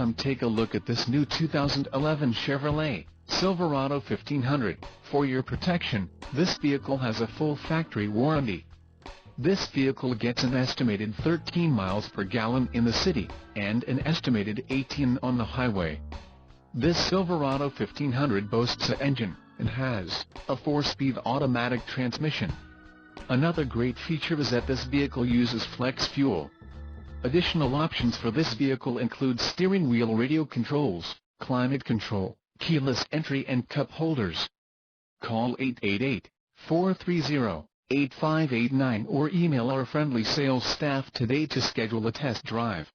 Come take a look at this new 2011 Chevrolet Silverado 1500. For your protection, this vehicle has a full factory warranty. This vehicle gets an estimated 13 miles per gallon in the city, and an estimated 18 on the highway. This Silverado 1500 boasts an engine, and has a 4-speed automatic transmission. Another great feature is that this vehicle uses flex fuel. Additional options for this vehicle include steering wheel radio controls, climate control, keyless entry and cup holders. Call 888-430-8589 or email our friendly sales staff today to schedule a test drive.